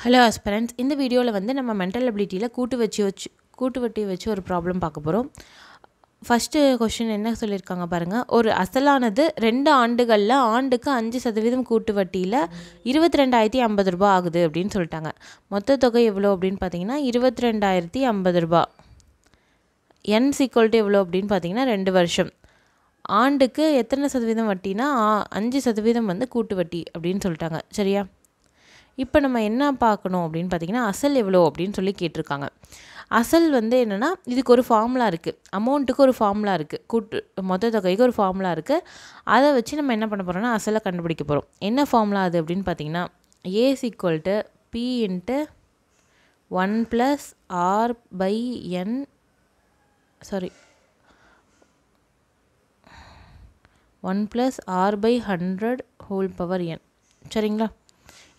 Hello aspirants, இந்த வீடியோவில் வந்து நம்ம மென்டல் அபிலிட்டியில் கூட்டு வட்டி வச்சு ஒரு ப்ராப்ளம் பார்க்க போகிறோம். ஃபஸ்ட்டு கொஷின் என்ன சொல்லியிருக்காங்க பாருங்கள். ஒரு அசலானது 2 ஆண்டுகளில் ஆண்டுக்கு 5% கூட்டு வட்டியில் 22,050 ரூபா ஆகுது அப்படின்னு சொல்லிட்டாங்க. மொத்த தொகை எவ்வளோ அப்படின்னு பார்த்தீங்கன்னா 22,050 ரூபா. என் = எவ்வளோ அப்படின்னு பார்த்தீங்கன்னா 2 வருஷம். ஆண்டுக்கு எத்தனை சதவீதம் வட்டினா 5% வந்து கூட்டு வட்டி அப்படின்னு சொல்லிட்டாங்க. சரியா? இப்போ நம்ம என்ன பார்க்கணும் அப்படின்னு பார்த்தீங்கன்னா அசல் எவ்வளோ அப்படின்னு சொல்லி கேட்டிருக்காங்க. அசல் வந்து என்னென்னா இதுக்கு ஒரு ஃபார்முலா இருக்குது, அமௌண்ட்டுக்கு ஒரு ஃபார்முலா இருக்குது, மொத்த தொகைக்கு ஒரு ஃபார்முலா இருக்குது. அதை வச்சு நம்ம என்ன பண்ண போகிறோம்னா அசலை கண்டுபிடிக்க போகிறோம். என்ன ஃபார்முலா அது அப்படின்னு பார்த்தீங்கன்னா A = P × 1 + R/n sorry 1 + R/100 whole power n. சரிங்களா?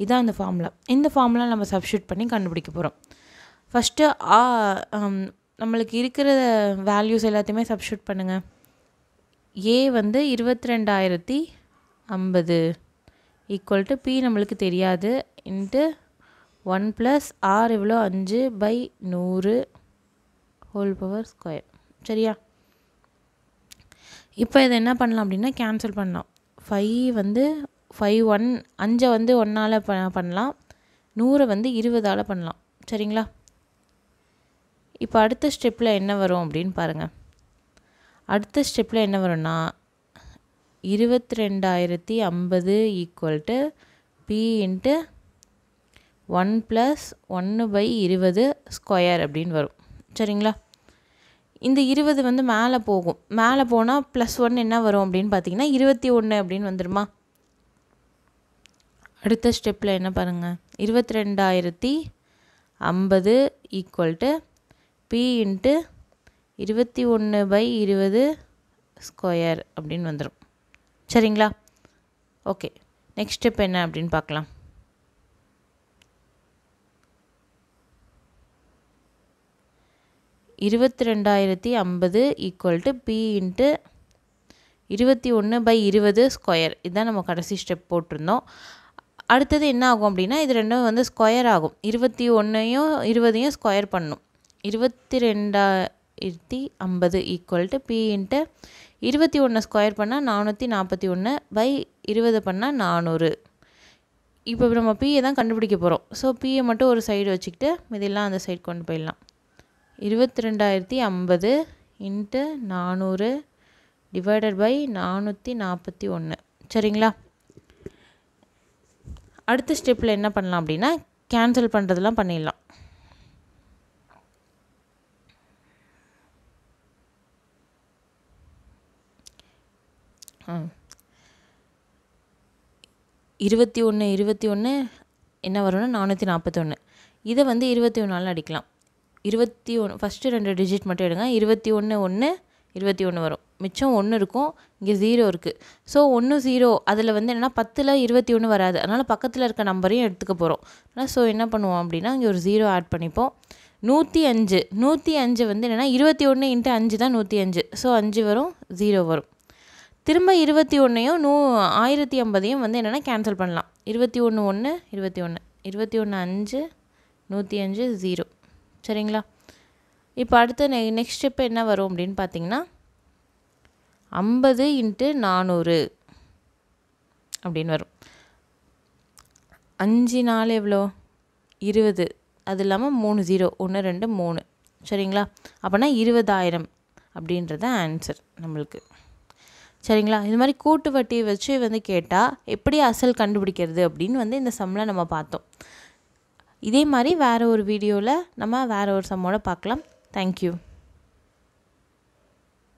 இதான் அந்த ஃபார்முலா. இந்த ஃபார்முலா நம்ம சப்ஸ்டியூட் பண்ணி கண்டுபிடிக்க போகிறோம். ஃபஸ்ட்டு நம்மளுக்கு இருக்கிற வேல்யூஸ் எல்லாத்தையுமே சப்ஸ்டியூட் பண்ணுங்கள். ஏ வந்து 22,050 = P நம்மளுக்கு தெரியாது இன்ட்டு 1 + R எவ்வளோ 5/100 ஹோல் பவர் ஸ்கொயர். சரியா? இப்போ இதை என்ன பண்ணலாம் அப்படின்னா கேன்சல் பண்ணலாம். 5 வந்து 1ஆல் பண்ணலாம், 100 வந்து 20ஆல் பண்ணலாம். சரிங்களா? இப்போ அடுத்த ஸ்டெப்பில் என்ன வரும் அப்படின்னு பாருங்கள். அடுத்த ஸ்டெப்பில் என்ன வரும்னா 22,050 = P × 1 + 1/20 ஸ்கொயர் அப்படின்னு வரும். சரிங்களா? இந்த 20 வந்து மேலே போகும். மேலே போனால் +1 என்ன வரும் அப்படின்னு பார்த்தீங்கன்னா 21 அப்படின்னு வந்துடுமா? அடுத்த ஸ்டெப்பில் என்ன பாருங்கள். 22,050 = P × 21/20 ஸ்கொயர் அப்படின்னு வந்துடும். சரிங்களா? ஓகே, நெக்ஸ்ட் ஸ்டெப் என்ன அப்படின்னு பார்க்கலாம். $22,050 = P × 21/20 ஸ்கொயர். இதுதான் நம்ம கடைசி ஸ்டெப் போட்டிருந்தோம். அடுத்தது என்ன ஆகும் அப்படின்னா இது ரெண்டும் வந்து ஸ்கொயர் ஆகும். 21ஐயும் 20ஐயும் ஸ்கொயர் பண்ணணும். 22,050 = P × 21 ஸ்கொயர் பண்ணால் 441/20 பண்ணால் 400. இப்போ நம்ம பியை தான் கண்டுபிடிக்க போகிறோம். ஸோ பியை மட்டும் ஒரு சைடு வச்சுக்கிட்டு இதெல்லாம் அந்த சைடு கொண்டு போயிடலாம். 22,050 × 400 / 441. சரிங்களா? அடுத்த ஸ்டெப்பில் என்ன பண்ணலாம் அப்படின்னா கேன்சல் பண்ணுறதெல்லாம் பண்ணிடலாம். இருபத்தி ஒன்று என்ன வரும்னா 441. இதை வந்து 21ஆல் அடிக்கலாம். 21 ஃபஸ்ட்டு 2 டிஜிட் மட்டும் எடுங்க. 21 வரும். மிச்சம் 1 இருக்கும், இங்கே 0 இருக்குது. ஸோ 1 0 அதில் வந்து என்னென்னா 10ல் 21 வராது. அதனால் பக்கத்தில் இருக்க நம்பரையும் எடுத்துக்க போகிறோம். ஸோ என்ன பண்ணுவோம் அப்படின்னா இங்கே ஒரு 0 ஆட் பண்ணிப்போம். 105 வந்து என்னென்னா 21 × 5 தான் 105. ஸோ 5 வரும், 0 வரும். திரும்ப 21ஐயும் 1050ஐயும் வந்து என்னென்னா கேன்சல் பண்ணலாம். 21 1 21 5 105 0. சரிங்களா? இப்போ அடுத்த நெக்ஸ்ட் ஸ்டெப்பு என்ன வரும் அப்படின்னு பார்த்தீங்கன்னா 50 × 400 அப்படின்னு வரும். 5 4 எவ்வளோ 20, அது இல்லாமல் 3 0 1 2 3. சரிங்களா? அப்போனா 20,000 அப்படின்றது ஆன்சர் நம்மளுக்கு. சரிங்களா? இது மாதிரி கூட்டு வட்டி வச்சு வந்து கேட்டால் எப்படி அசல் கண்டுபிடிக்கிறது அப்படின்னு வந்து இந்த சம்மில் நம்ம பார்த்தோம். இதே மாதிரி வேறு ஒரு வீடியோவில் நம்ம வேறு ஒரு சம்மோட பார்க்கலாம். தேங்க்யூ.